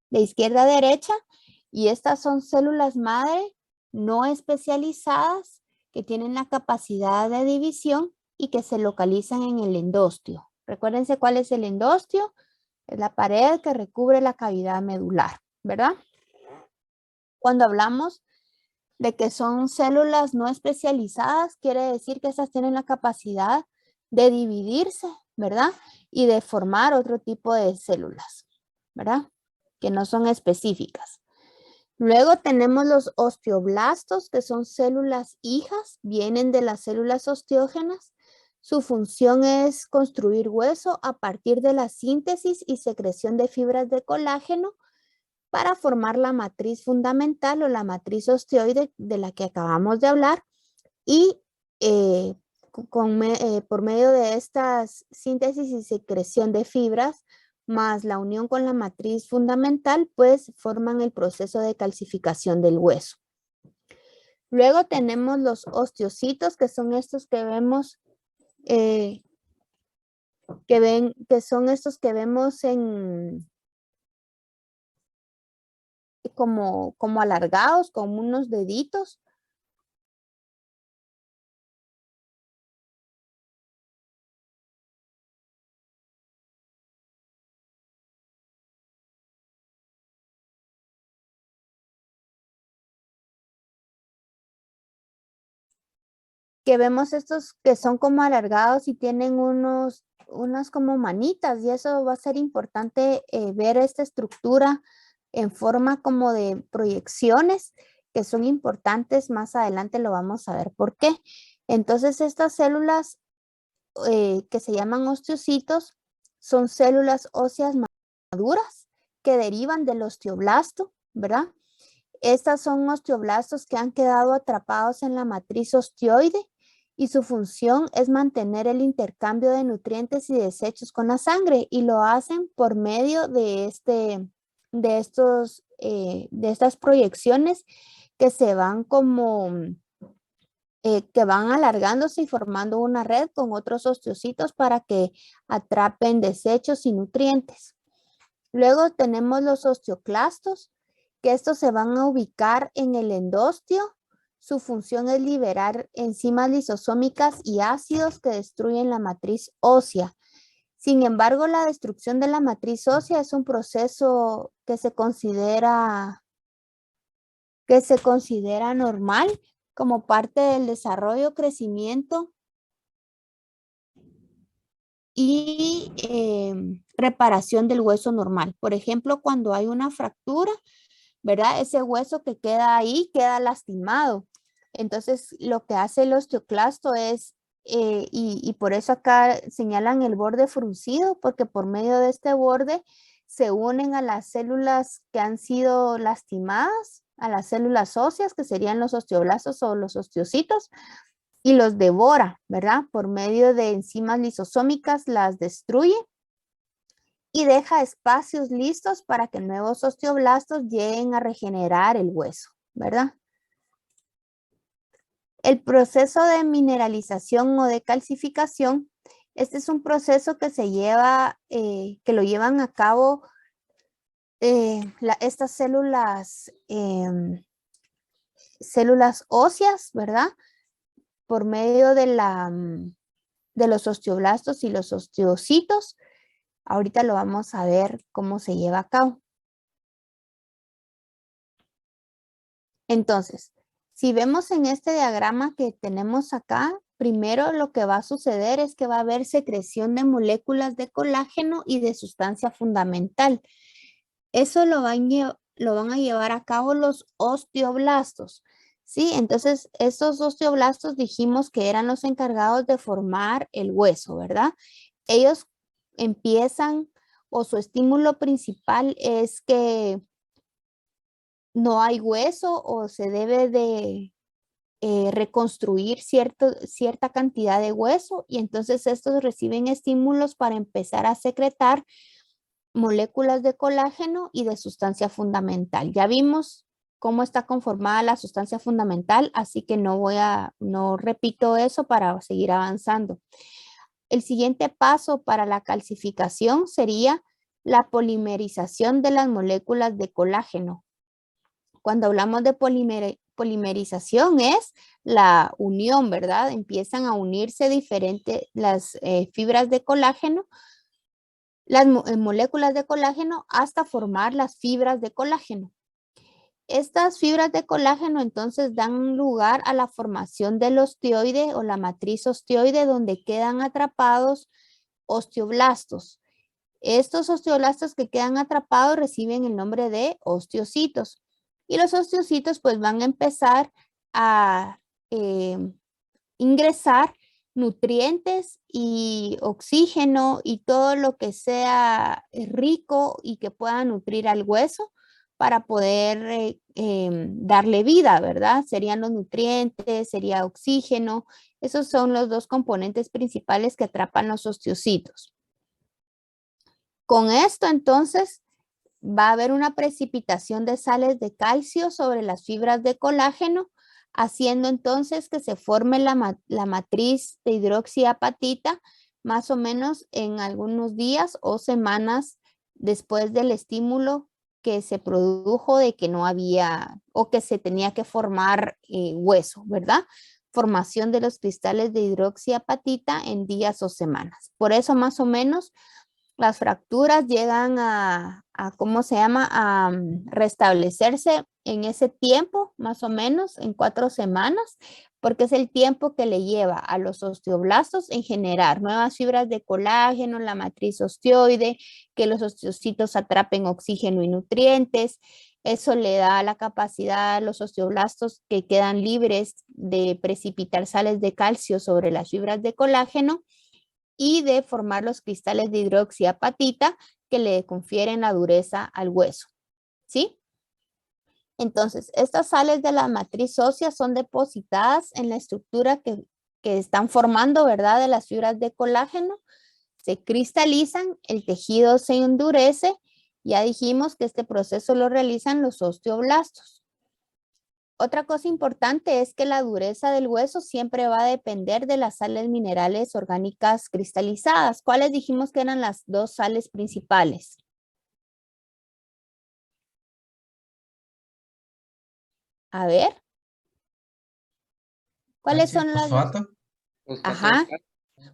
de izquierda a derecha, y estas son células madre no especializadas que tienen la capacidad de división y que se localizan en el endostio. Recuérdense cuál es el endostio. Es la pared que recubre la cavidad medular, ¿verdad? Cuando hablamos de que son células no especializadas, quiere decir que estas tienen la capacidad de dividirse, ¿verdad? Y de formar otro tipo de células, ¿verdad? Que no son específicas. Luego tenemos los osteoblastos, que son células hijas, vienen de las células osteógenas. Su función es construir hueso a partir de la síntesis y secreción de fibras de colágeno para formar la matriz fundamental o la matriz osteoide de la que acabamos de hablar, y por medio de estas síntesis y secreción de fibras más la unión con la matriz fundamental, pues forman el proceso de calcificación del hueso. Luego tenemos los osteocitos, que son estos que vemos, que son estos que vemos en como alargados, como unos deditos. Que vemos estos que son como alargados y tienen unas como manitas, y eso va a ser importante ver esta estructura en forma como de proyecciones que son importantes. Más adelante lo vamos a ver por qué. Entonces estas células que se llaman osteocitos son células óseas maduras que derivan del osteoblasto, ¿verdad? Estas son osteoblastos que han quedado atrapados en la matriz osteoide y su función es mantener el intercambio de nutrientes y desechos con la sangre, y lo hacen por medio de estas proyecciones que se van que van alargándose y formando una red con otros osteocitos para que atrapen desechos y nutrientes. Luego tenemos los osteoclastos, que estos se van a ubicar en el endostio. Su función es liberar enzimas lisosómicas y ácidos que destruyen la matriz ósea. Sin embargo, la destrucción de la matriz ósea es un proceso que se considera normal como parte del desarrollo, crecimiento y reparación del hueso normal. Por ejemplo, cuando hay una fractura, ¿verdad? Ese hueso que queda ahí queda lastimado. Entonces, lo que hace el osteoclasto es, y por eso acá señalan el borde fruncido, porque por medio de este borde se unen a las células que han sido lastimadas, a las células óseas, que serían los osteoblastos o los osteocitos, y los devora, ¿verdad? Por medio de enzimas lisosómicas las destruye y deja espacios listos para que nuevos osteoblastos lleguen a regenerar el hueso, ¿verdad? El proceso de mineralización o de calcificación, este es un proceso que se lleva, que lo llevan a cabo estas células óseas, ¿verdad? Por medio de los osteoblastos y los osteocitos. Ahorita lo vamos a ver cómo se lleva a cabo. Entonces, si vemos en este diagrama que tenemos acá, primero lo que va a suceder es que va a haber secreción de moléculas de colágeno y de sustancia fundamental. Eso lo van a llevar a cabo los osteoblastos, ¿sí? Entonces, estos osteoblastos dijimos que eran los encargados de formar el hueso, ¿verdad? Ellos empiezan, o su estímulo principal es que no hay hueso o se debe de reconstruir cierta cantidad de hueso, y entonces estos reciben estímulos para empezar a secretar moléculas de colágeno y de sustancia fundamental. Ya vimos cómo está conformada la sustancia fundamental, así que no repito eso para seguir avanzando. El siguiente paso para la calcificación sería la polimerización de las moléculas de colágeno. Cuando hablamos de polimerización es la unión, ¿verdad? Empiezan a unirse diferentes las fibras de colágeno, las moléculas de colágeno hasta formar las fibras de colágeno. Estas fibras de colágeno entonces dan lugar a la formación del osteoide o la matriz osteoide donde quedan atrapados osteoblastos. Estos osteoblastos que quedan atrapados reciben el nombre de osteocitos. Y los osteocitos pues van a empezar a ingresar nutrientes y oxígeno y todo lo que sea rico y que pueda nutrir al hueso para poder darle vida, ¿verdad? Serían los nutrientes, sería oxígeno. Esos son los dos componentes principales que atrapan los osteocitos. Con esto, entonces, va a haber una precipitación de sales de calcio sobre las fibras de colágeno, haciendo entonces que se forme la matriz de hidroxiapatita más o menos en algunos días o semanas después del estímulo que se produjo de que no había o que se tenía que formar hueso, ¿verdad? Formación de los cristales de hidroxiapatita en días o semanas. Por eso más o menos las fracturas llegan ¿cómo se llama? A restablecerse en ese tiempo, más o menos, en 4 semanas, porque es el tiempo que le lleva a los osteoblastos en generar nuevas fibras de colágeno, la matriz osteoide, que los osteocitos atrapen oxígeno y nutrientes. Eso le da la capacidad a los osteoblastos que quedan libres de precipitar sales de calcio sobre las fibras de colágeno y de formar los cristales de hidroxiapatita que le confieren la dureza al hueso, ¿sí? Entonces, estas sales de la matriz ósea son depositadas en la estructura que están formando, ¿verdad? De las fibras de colágeno, se cristalizan, el tejido se endurece, ya dijimos que este proceso lo realizan los osteoblastos. Otra cosa importante es que la dureza del hueso siempre va a depender de las sales minerales orgánicas cristalizadas. ¿Cuáles dijimos que eran las dos sales principales? A ver. ¿Cuáles son las dos? Fosfato. Ajá.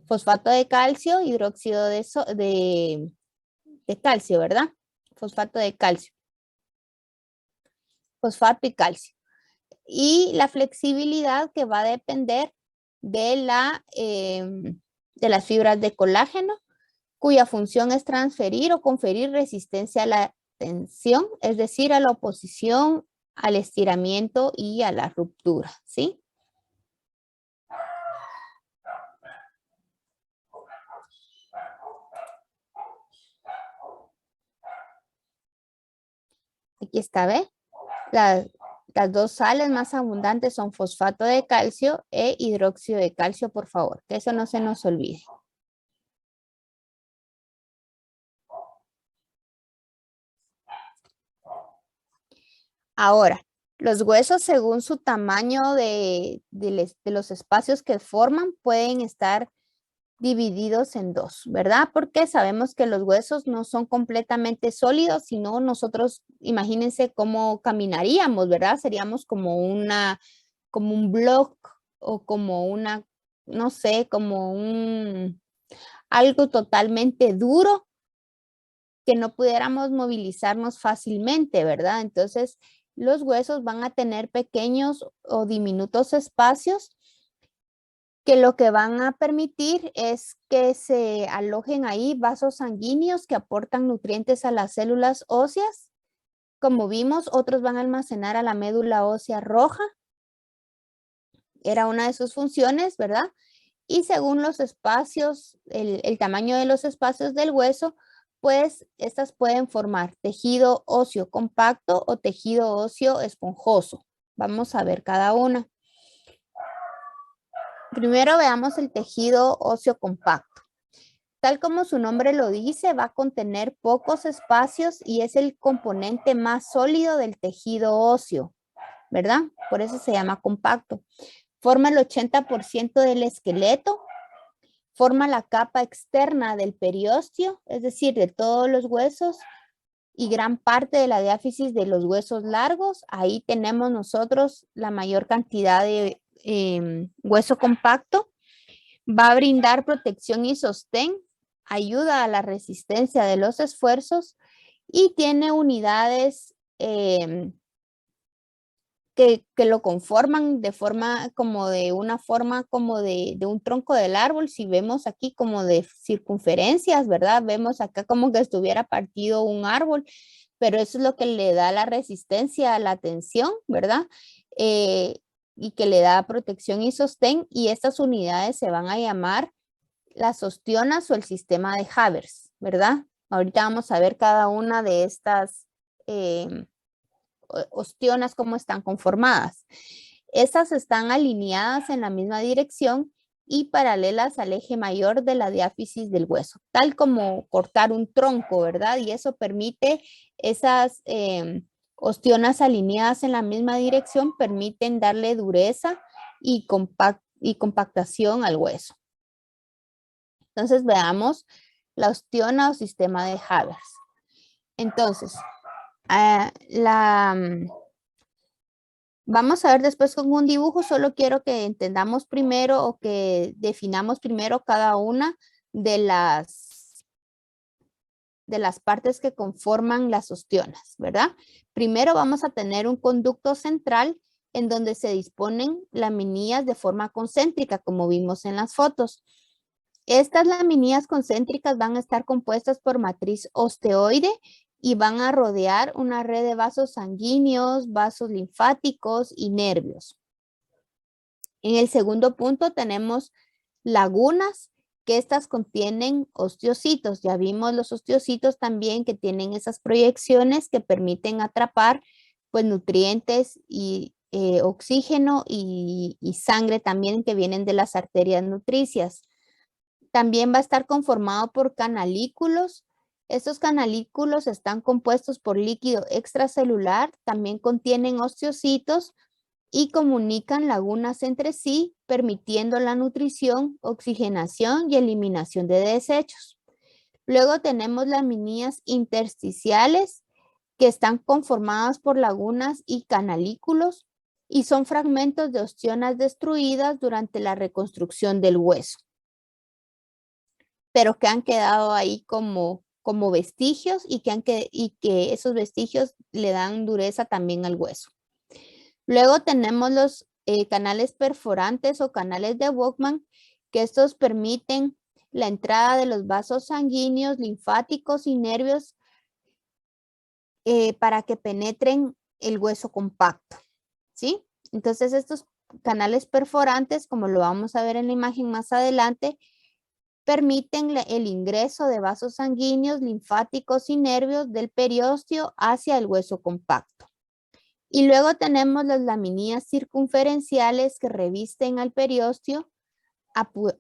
Fosfato de calcio, hidróxido de calcio, ¿verdad? Fosfato de calcio. Fosfato y calcio. Y la flexibilidad que va a depender de las fibras de colágeno, cuya función es transferir o conferir resistencia a la tensión, es decir, a la oposición, al estiramiento y a la ruptura, ¿sí? Aquí está, ¿ve? Las dos sales más abundantes son fosfato de calcio e hidróxido de calcio, por favor, que eso no se nos olvide. Ahora, los huesos según su tamaño de los espacios que forman pueden estar divididos en dos, ¿verdad? Porque sabemos que los huesos no son completamente sólidos, sino nosotros, imagínense cómo caminaríamos, ¿verdad? Seríamos como un bloque o como una, no sé, como algo totalmente duro que no pudiéramos movilizarnos fácilmente, ¿verdad? Entonces, los huesos van a tener pequeños o diminutos espacios que lo que van a permitir es que se alojen ahí vasos sanguíneos que aportan nutrientes a las células óseas. Como vimos, otros van a almacenar a la médula ósea roja. Era una de sus funciones, ¿verdad? Y según los espacios, el tamaño de los espacios del hueso, pues estas pueden formar tejido óseo compacto o tejido óseo esponjoso. Vamos a ver cada una. Primero veamos el tejido óseo compacto. Tal como su nombre lo dice, va a contener pocos espacios y es el componente más sólido del tejido óseo, ¿verdad? Por eso se llama compacto. Forma el 80% del esqueleto forma la capa externa del periósteo, es decir, de todos los huesos y gran parte de la diáfisis de los huesos largos. Ahí tenemos nosotros la mayor cantidad de hueso compacto. Va a brindar protección y sostén, ayuda a la resistencia de los esfuerzos y tiene unidades que lo conforman de forma como de una forma como de un tronco del árbol. Si vemos aquí como de circunferencias, ¿verdad? Vemos acá como que estuviera partido un árbol, pero eso es lo que le da la resistencia a la tensión, ¿verdad? Y que le da protección y sostén, y estas unidades se van a llamar las ostionas o el sistema de Havers, ¿verdad? Ahorita vamos a ver cada una de estas ostionas cómo están conformadas. Estas están alineadas en la misma dirección y paralelas al eje mayor de la diáfisis del hueso, tal como cortar un tronco, ¿verdad? Y eso permite esas ostionas alineadas en la misma dirección, permiten darle dureza y compactación al hueso. Entonces veamos la ostiona o sistema de Havers. Entonces, vamos a ver después con un dibujo. Solo quiero que entendamos primero o que definamos primero cada una de las partes que conforman las ostionas, ¿verdad? Primero vamos a tener un conducto central en donde se disponen laminillas de forma concéntrica, como vimos en las fotos. Estas laminillas concéntricas van a estar compuestas por matriz osteoide y van a rodear una red de vasos sanguíneos, vasos linfáticos y nervios. En el segundo punto tenemos lagunas, que estas contienen osteocitos. Ya vimos los osteocitos también que tienen esas proyecciones que permiten atrapar pues nutrientes y oxígeno y sangre también que vienen de las arterias nutricias. También va a estar conformado por canalículos. Estos canalículos están compuestos por líquido extracelular, también contienen osteocitos y comunican lagunas entre sí, permitiendo la nutrición, oxigenación y eliminación de desechos. Luego tenemos laminillas intersticiales que están conformadas por lagunas y canalículos y son fragmentos de ostionas destruidas durante la reconstrucción del hueso, pero que han quedado ahí como vestigios y que esos vestigios le dan dureza también al hueso. Luego tenemos los canales perforantes o canales de Bowman, que estos permiten la entrada de los vasos sanguíneos, linfáticos y nervios para que penetren el hueso compacto, ¿sí? Entonces estos canales perforantes, como lo vamos a ver en la imagen más adelante, permiten el ingreso de vasos sanguíneos, linfáticos y nervios del periósteo hacia el hueso compacto. Y luego tenemos las laminillas circunferenciales que revisten al periósteo,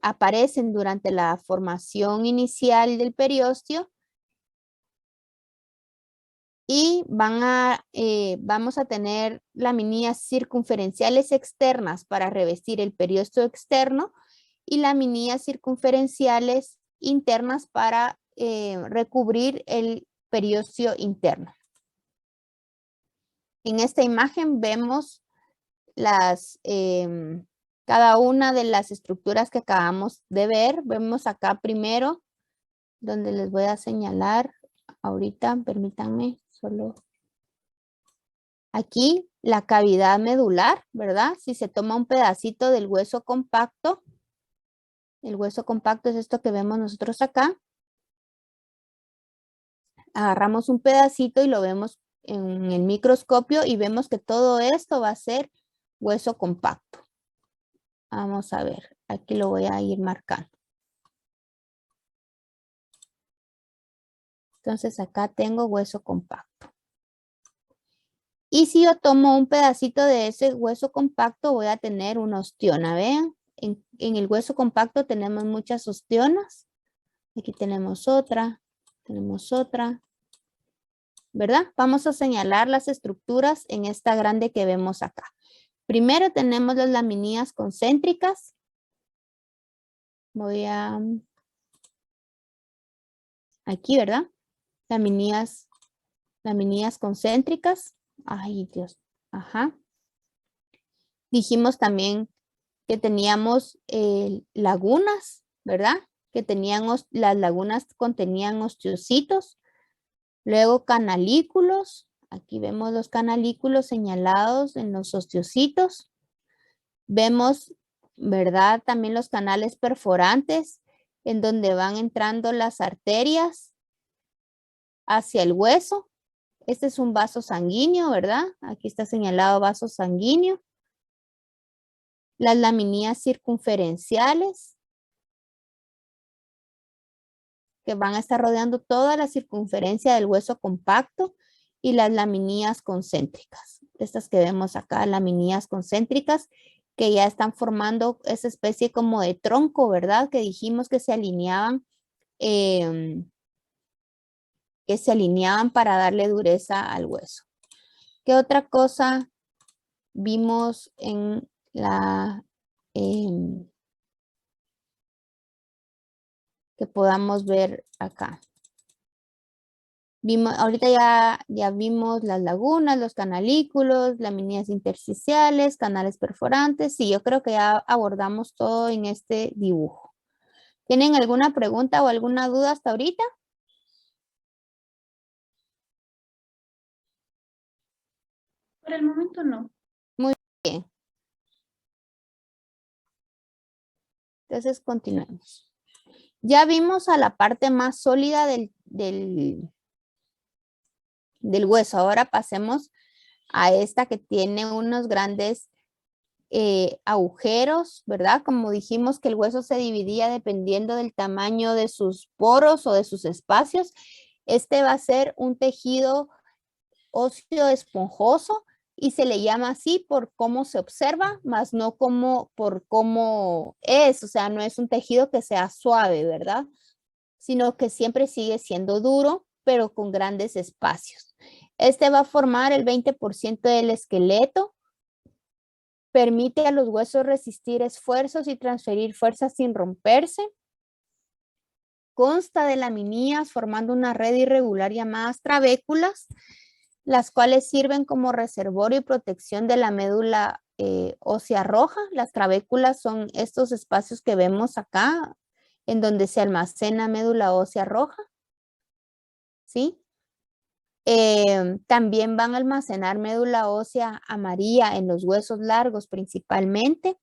aparecen durante la formación inicial del periósteo y vamos a tener laminillas circunferenciales externas para revestir el periósteo externo y laminillas circunferenciales internas para recubrir el periósteo interno. En esta imagen vemos cada una de las estructuras que acabamos de ver. Vemos acá primero, donde les voy a señalar ahorita, permítanme solo. Aquí la cavidad medular, ¿verdad? Si se toma un pedacito del hueso compacto, el hueso compacto es esto que vemos nosotros acá. Agarramos un pedacito y lo vemos en el microscopio y vemos que todo esto va a ser hueso compacto. Vamos a ver, aquí lo voy a ir marcando. Entonces acá tengo hueso compacto. Y si yo tomo un pedacito de ese hueso compacto, voy a tener una ostiona. Vean, en el hueso compacto tenemos muchas ostionas. Aquí tenemos otra, ¿verdad? Vamos a señalar las estructuras en esta grande que vemos acá. Primero tenemos las laminillas concéntricas. Voy a... Aquí, ¿verdad? Laminías concéntricas. Ay, Dios. Ajá. Dijimos también que teníamos lagunas, ¿verdad? Que las lagunas contenían osteocitos. Luego canalículos. Aquí vemos los canalículos señalados en los osteocitos. Vemos, ¿verdad? También los canales perforantes en donde van entrando las arterias hacia el hueso. Este es un vaso sanguíneo, ¿verdad? Aquí está señalado vaso sanguíneo. Las laminías circunferenciales, que van a estar rodeando toda la circunferencia del hueso compacto, y las laminías concéntricas. Estas que vemos acá, laminías concéntricas, que ya están formando esa especie como de tronco, ¿verdad? Que dijimos que se alineaban para darle dureza al hueso. ¿Qué otra cosa vimos en la que podamos ver acá? Ahorita ya vimos las lagunas, los canalículos, laminías intersticiales, canales perforantes. Sí, yo creo que ya abordamos todo en este dibujo. ¿Tienen alguna pregunta o alguna duda hasta ahorita? Por el momento no. Muy bien. Entonces continuemos. Ya vimos a la parte más sólida del hueso. Ahora pasemos a esta que tiene unos grandes agujeros, ¿verdad? Como dijimos que el hueso se dividía dependiendo del tamaño de sus poros o de sus espacios. Este va a ser un tejido óseo esponjoso y se le llama así por cómo se observa, más no por cómo es. O sea, no es un tejido que sea suave, ¿verdad? Sino que siempre sigue siendo duro, pero con grandes espacios. Este va a formar el 20% del esqueleto. Permite a los huesos resistir esfuerzos y transferir fuerzas sin romperse. Consta de laminías formando una red irregular llamadas trabéculas, las cuales sirven como reservorio y protección de la médula ósea roja. Las trabéculas son estos espacios que vemos acá, en donde se almacena médula ósea roja. ¿Sí? También van a almacenar médula ósea amarilla en los huesos largos principalmente.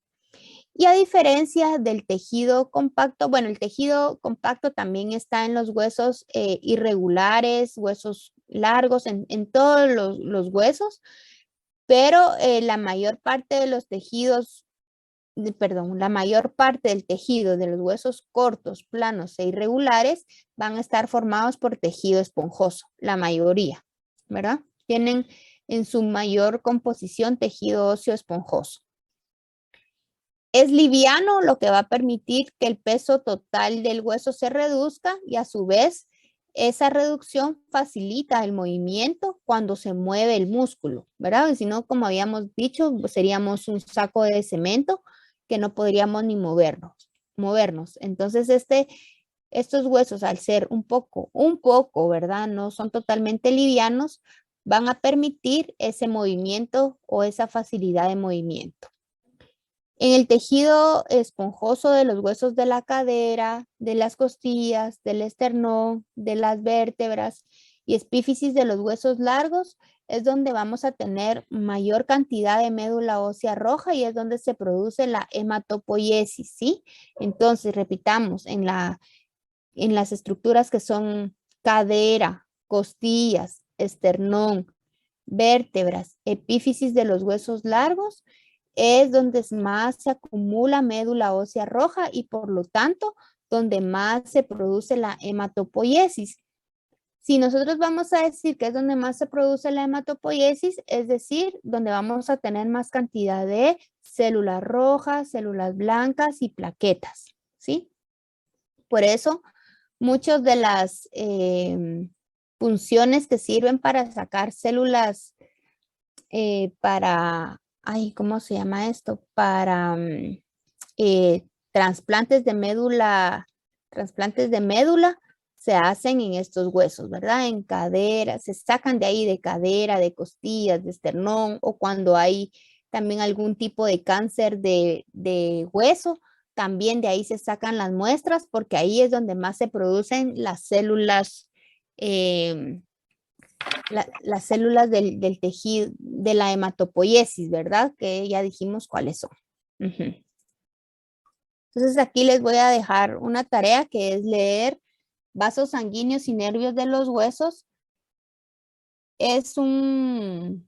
Y a diferencia del tejido compacto, bueno, el tejido compacto también está en los huesos irregulares, huesos largos, en todos los huesos, pero la mayor parte de los tejidos, la mayor parte del tejido de los huesos cortos, planos e irregulares van a estar formados por tejido esponjoso, la mayoría, ¿verdad? Tienen en su mayor composición tejido óseo esponjoso. Es liviano, lo que va a permitir que el peso total del hueso se reduzca y a su vez esa reducción facilita el movimiento cuando se mueve el músculo, ¿verdad? Si no, como habíamos dicho, seríamos un saco de cemento que no podríamos ni movernos. Entonces, estos huesos, al ser un poco, ¿verdad? No son totalmente livianos, van a permitir ese movimiento o esa facilidad de movimiento. En el tejido esponjoso de los huesos de la cadera, de las costillas, del esternón, de las vértebras y epífisis de los huesos largos, es donde vamos a tener mayor cantidad de médula ósea roja y es donde se produce la hematopoiesis, ¿sí? Entonces, repitamos, en las estructuras que son cadera, costillas, esternón, vértebras, epífisis de los huesos largos, es donde más se acumula médula ósea roja y por lo tanto donde más se produce la hematopoiesis. Si nosotros vamos a decir que es donde más se produce la hematopoiesis, es decir, donde vamos a tener más cantidad de células rojas, células blancas y plaquetas, ¿sí? Por eso, muchas de las funciones que sirven para sacar células ¿cómo se llama esto? Para trasplantes de médula se hacen en estos huesos, ¿verdad? En cadera, se sacan de ahí de cadera, de costillas, de esternón, o cuando hay también algún tipo de cáncer de hueso, también de ahí se sacan las muestras porque ahí es donde más se producen las células, las células del tejido, de la hematopoiesis, ¿verdad? Que ya dijimos cuáles son. Entonces aquí les voy a dejar una tarea que es leer vasos sanguíneos y nervios de los huesos. Es un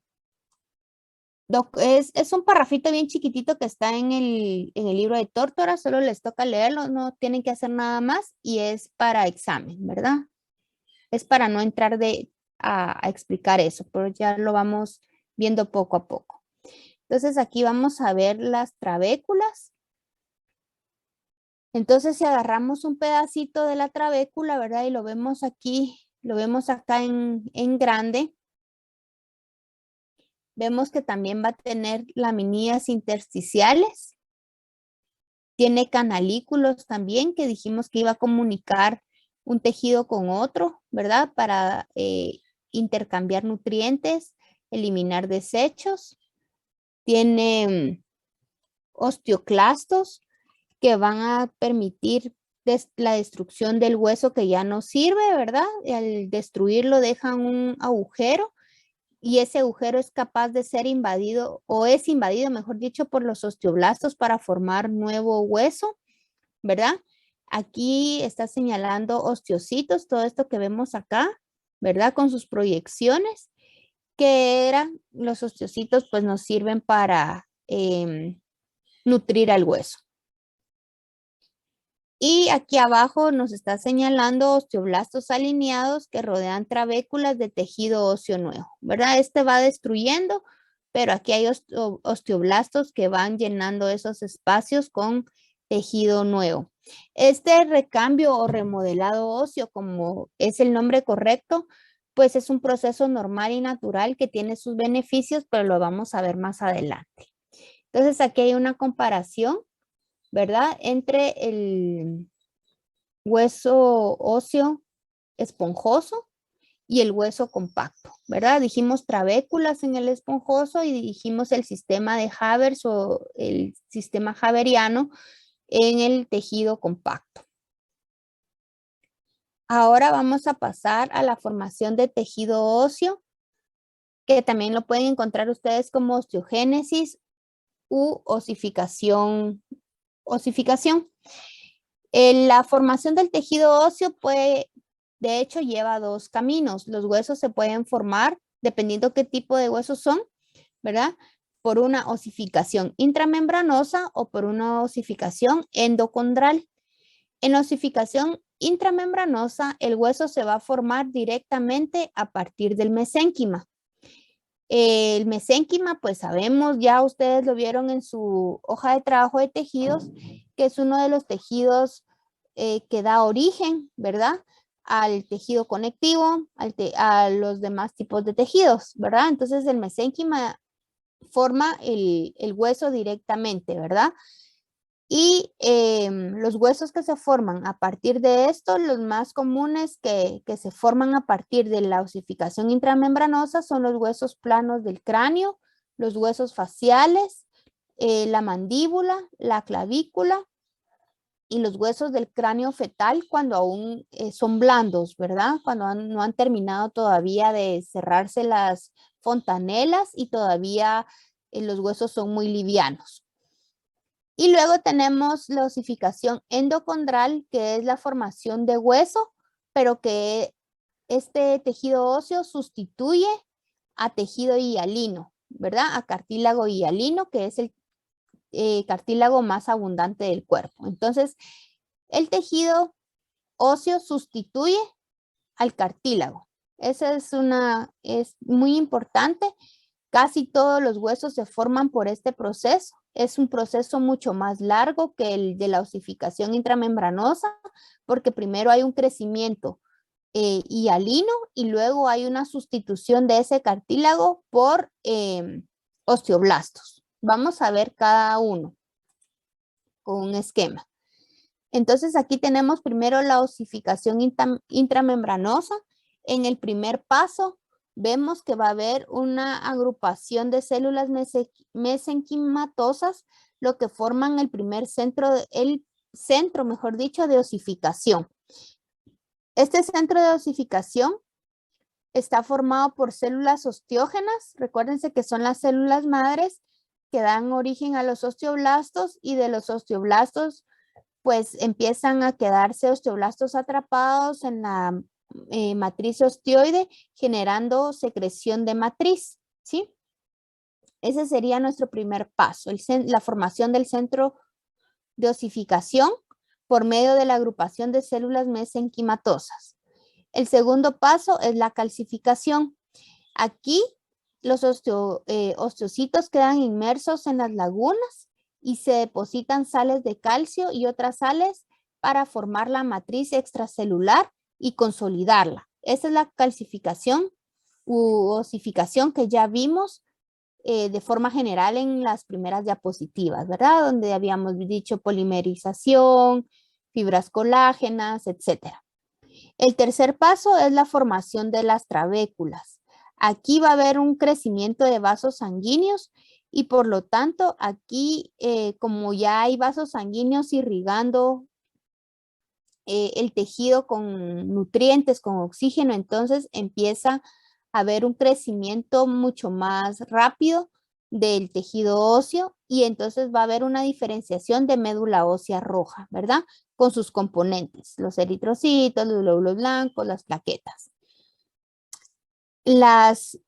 parrafito bien chiquitito que está en el libro de Tórtora, solo les toca leerlo, no tienen que hacer nada más y es para examen, ¿verdad? Es para no entrar a explicar eso, pero ya lo vamos viendo poco a poco. Entonces aquí vamos a ver las trabéculas. Entonces si agarramos un pedacito de la trabécula, ¿verdad? Y lo vemos aquí, lo vemos acá en grande. Vemos que también va a tener laminillas intersticiales. Tiene canalículos también, que dijimos que iba a comunicar un tejido con otro, ¿verdad? Para intercambiar nutrientes, eliminar desechos. Tiene osteoclastos que van a permitir la destrucción del hueso que ya no sirve, ¿verdad? Al destruirlo dejan un agujero y ese agujero es capaz de ser invadido o es invadido, mejor dicho, por los osteoblastos para formar nuevo hueso, ¿verdad? Aquí está señalando osteocitos, todo esto que vemos acá, ¿verdad? Con sus proyecciones, que eran los osteocitos, pues nos sirven para nutrir al hueso. Y aquí abajo nos está señalando osteoblastos alineados que rodean trabéculas de tejido óseo nuevo, ¿verdad? Este va destruyendo, pero aquí hay osteoblastos que van llenando esos espacios con tejido nuevo. Este recambio o remodelado óseo, como es el nombre correcto, pues es un proceso normal y natural que tiene sus beneficios, pero lo vamos a ver más adelante. Entonces aquí hay una comparación, ¿verdad? Entre el hueso óseo esponjoso y el hueso compacto, ¿verdad? Dijimos trabéculas en el esponjoso y dijimos el sistema de Havers o el sistema haveriano en el tejido compacto. Ahora vamos a pasar a la formación de tejido óseo, que también lo pueden encontrar ustedes como osteogénesis u osificación. La formación del tejido óseo de hecho, lleva dos caminos. Los huesos se pueden formar, dependiendo qué tipo de huesos son, ¿verdad? Por una osificación intramembranosa o por una osificación endocondral. En osificación intramembranosa, el hueso se va a formar directamente a partir del mesénquima. El mesénquima, pues sabemos, ya ustedes lo vieron en su hoja de trabajo de tejidos, que es uno de los tejidos que da origen, ¿verdad? Al tejido conectivo, a los demás tipos de tejidos, ¿verdad? Entonces el mesénquima forma el hueso directamente, ¿verdad? Y los huesos que se forman a partir de esto, los más comunes que se forman a partir de la osificación intramembranosa son los huesos planos del cráneo, los huesos faciales, la mandíbula, la clavícula y los huesos del cráneo fetal cuando aún son blandos, ¿verdad? Cuando no han terminado todavía de cerrarse las fontanelas y todavía los huesos son muy livianos. Y luego tenemos la osificación endocondral, que es la formación de hueso, pero que este tejido óseo sustituye a tejido hialino, ¿verdad? A cartílago hialino, que es el cartílago más abundante del cuerpo. Entonces, el tejido óseo sustituye al cartílago. Esa es muy importante. Casi todos los huesos se forman por este proceso. Es un proceso mucho más largo que el de la osificación intramembranosa, porque primero hay un crecimiento hialino y luego hay una sustitución de ese cartílago por osteoblastos. Vamos a ver cada uno con un esquema. Entonces aquí tenemos primero la osificación intramembranosa. En el primer paso vemos que va a haber una agrupación de células mesenquimatosas, lo que forman el primer centro, mejor dicho, de osificación. Este centro de osificación está formado por células osteógenas. Recuérdense que son las células madres que dan origen a los osteoblastos, y de los osteoblastos pues empiezan a quedarse osteoblastos atrapados en la matriz osteoide, generando secreción de matriz, ¿sí? Ese sería nuestro primer paso, la formación del centro de osificación por medio de la agrupación de células mesenquimatosas. El segundo paso es la calcificación. Aquí los osteocitos quedan inmersos en las lagunas y se depositan sales de calcio y otras sales para formar la matriz extracelular y consolidarla. Esa es la calcificación u osificación que ya vimos de forma general en las primeras diapositivas, ¿verdad? Donde habíamos dicho polimerización, fibras colágenas, etc. El tercer paso es la formación de las trabéculas. Aquí va a haber un crecimiento de vasos sanguíneos y por lo tanto aquí como ya hay vasos sanguíneos irrigando el tejido con nutrientes, con oxígeno, entonces empieza a haber un crecimiento mucho más rápido del tejido óseo y entonces va a haber una diferenciación de médula ósea roja, ¿verdad? Con sus componentes, los eritrocitos, los glóbulos blancos, las plaquetas. Las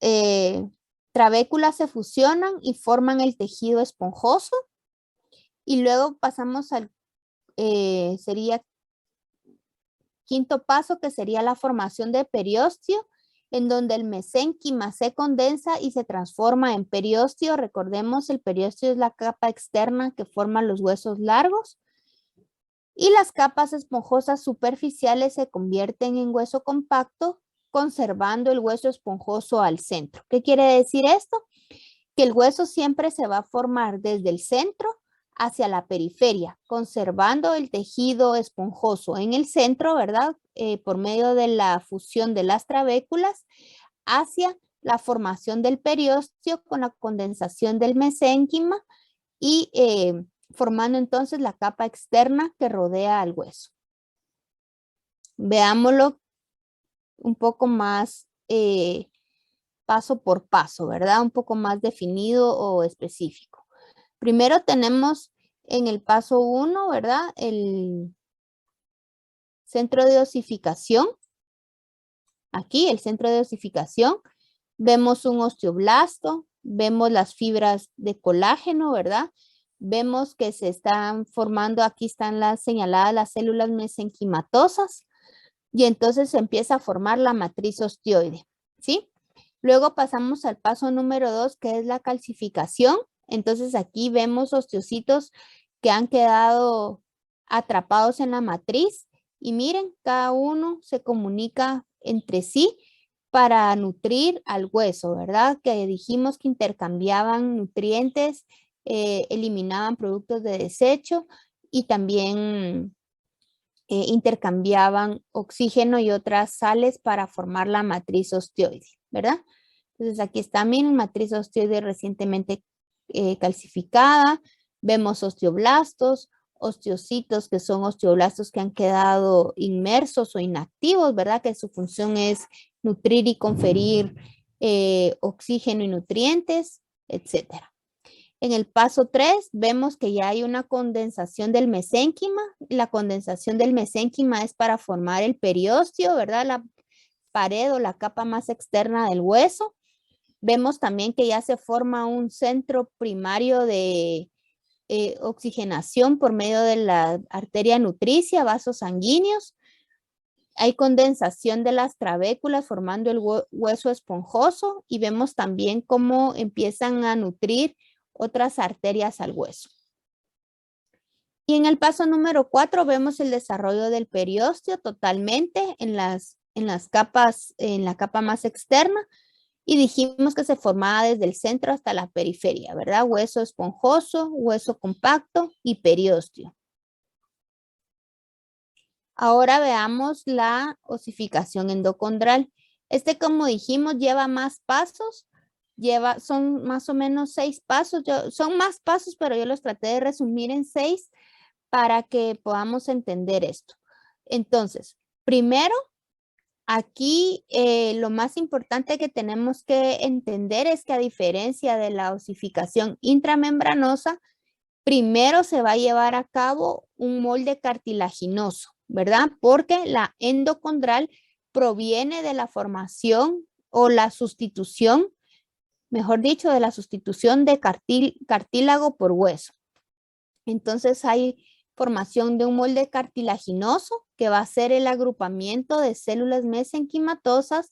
trabéculas se fusionan y forman el tejido esponjoso y luego pasamos al, sería quinto paso, que sería la formación de periósteo, en donde el mesénquima se condensa y se transforma en periósteo. Recordemos, el periósteo es la capa externa que forma los huesos largos. Y las capas esponjosas superficiales se convierten en hueso compacto, conservando el hueso esponjoso al centro. ¿Qué quiere decir esto? Que el hueso siempre se va a formar desde el centro hacia la periferia, conservando el tejido esponjoso en el centro, ¿verdad? Por medio de la fusión de las trabéculas hacia la formación del periósteo con la condensación del mesénquima y formando entonces la capa externa que rodea al hueso. Veámoslo un poco más paso por paso, ¿verdad? Un poco más definido o específico. Primero tenemos en el paso 1, ¿verdad? El centro de osificación. Aquí, el centro de osificación. Vemos un osteoblasto, vemos las fibras de colágeno, ¿verdad? Vemos que se están formando, aquí están las señaladas las células mesenquimatosas y entonces se empieza a formar la matriz osteoide, ¿sí? Luego pasamos al paso número 2, que es la calcificación. Entonces aquí vemos osteocitos que han quedado atrapados en la matriz y miren, cada uno se comunica entre sí para nutrir al hueso, ¿verdad? Que dijimos que intercambiaban nutrientes, eliminaban productos de desecho y también intercambiaban oxígeno y otras sales para formar la matriz osteoide, ¿verdad? Entonces aquí está mi matriz osteoide recientemente calcificada. Vemos osteoblastos, osteocitos que son osteoblastos que han quedado inmersos o inactivos, ¿verdad? Que su función es nutrir y conferir oxígeno y nutrientes, etcétera. En el paso 3 vemos que ya hay una condensación del mesénquima. La condensación del mesénquima es para formar el periósteo, ¿verdad? La pared o la capa más externa del hueso. Vemos también que ya se forma un centro primario de oxigenación por medio de la arteria nutricia, vasos sanguíneos. Hay condensación de las trabéculas formando el hueso esponjoso y vemos también cómo empiezan a nutrir otras arterias al hueso. Y en el paso número 4 vemos el desarrollo del periósteo totalmente en las capas, en la capa más externa. Y dijimos que se formaba desde el centro hasta la periferia, ¿verdad? Hueso esponjoso, hueso compacto y periósteo. Ahora veamos la osificación endocondral. Como dijimos, lleva más pasos. Son más o menos 6 pasos. Son más pasos, pero yo los traté de resumir en 6 para que podamos entender esto. Entonces, primero, aquí lo más importante que tenemos que entender es que a diferencia de la osificación intramembranosa, primero se va a llevar a cabo un molde cartilaginoso, ¿verdad? Porque la endocondral proviene de la formación o la sustitución, mejor dicho, de la sustitución de cartílago por hueso. Entonces hay formación de un molde cartilaginoso que va a ser el agrupamiento de células mesenquimatosas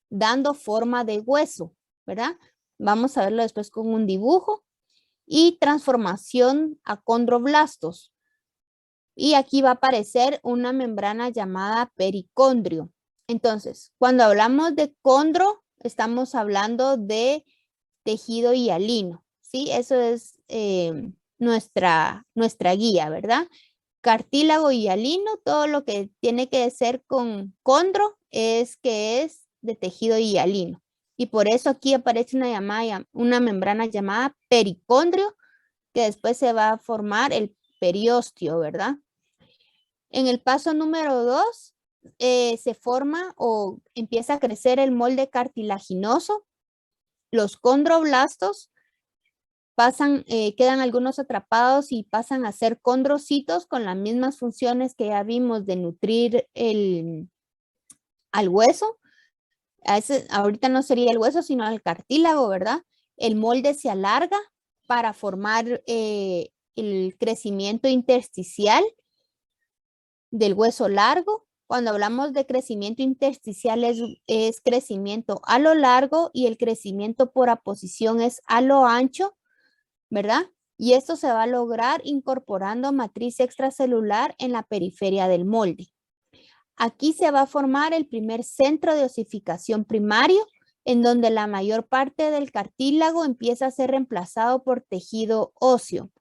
dando forma de hueso, ¿verdad? Vamos a verlo después con un dibujo. Y transformación a condroblastos. Y aquí va a aparecer una membrana llamada pericondrio. Entonces, cuando hablamos de condro, estamos hablando de tejido hialino, ¿sí? Eso es nuestra guía, ¿verdad? Cartílago hialino, todo lo que tiene que ser con condro es que es de tejido hialino. Y por eso aquí aparece una membrana llamada pericondrio, que después se va a formar el periósteo, ¿verdad? En el paso número 2, se forma o empieza a crecer el molde cartilaginoso. Los condroblastos quedan algunos atrapados y pasan a ser condrocitos con las mismas funciones que ya vimos de nutrir al hueso. Ahorita no sería el hueso, sino el cartílago, ¿verdad? El molde se alarga para formar el crecimiento intersticial del hueso largo. Cuando hablamos de crecimiento intersticial es crecimiento a lo largo y el crecimiento por aposición es a lo ancho, ¿verdad? Y esto se va a lograr incorporando matriz extracelular en la periferia del molde. Aquí se va a formar el primer centro de osificación primario, en donde la mayor parte del cartílago empieza a ser reemplazado por tejido óseo.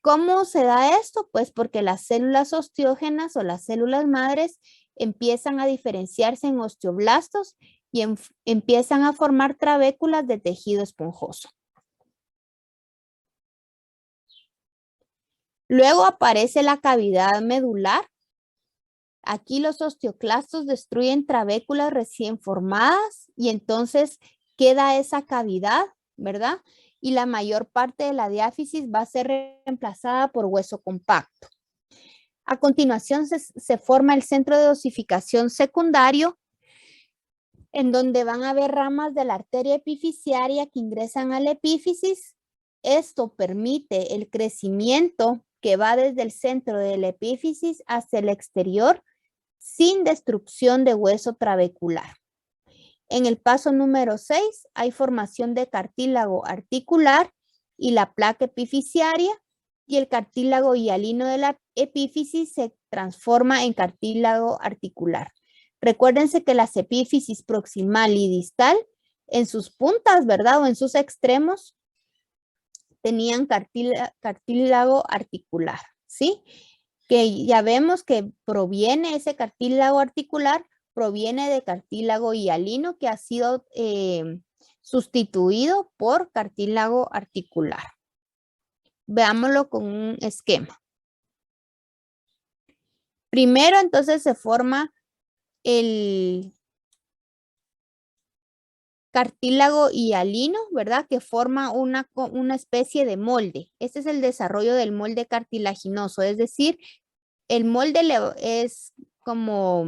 ¿Cómo se da esto? Pues porque las células osteógenas o las células madres empiezan a diferenciarse en osteoblastos y empiezan a formar trabéculas de tejido esponjoso. Luego aparece la cavidad medular. Aquí los osteoclastos destruyen trabéculas recién formadas y entonces queda esa cavidad, ¿verdad? Y la mayor parte de la diáfisis va a ser reemplazada por hueso compacto. A continuación se forma el centro de osificación secundario, en donde van a haber ramas de la arteria epifisiaria que ingresan a la epífisis. Esto permite el crecimiento que va desde el centro de la epífisis hacia el exterior sin destrucción de hueso trabecular. En el paso número 6 hay formación de cartílago articular y la placa epifisiaria, y el cartílago hialino de la epífisis se transforma en cartílago articular. Recuérdense que las epífisis proximal y distal en sus puntas, ¿verdad? O en sus extremos tenían cartílago articular, ¿sí? Que ya vemos que ese cartílago articular proviene de cartílago hialino que ha sido sustituido por cartílago articular. Veámoslo con un esquema. Primero, entonces, se forma el cartílago hialino, ¿verdad? Que forma una especie de molde. Este es el desarrollo del molde cartilaginoso, es decir, el molde es como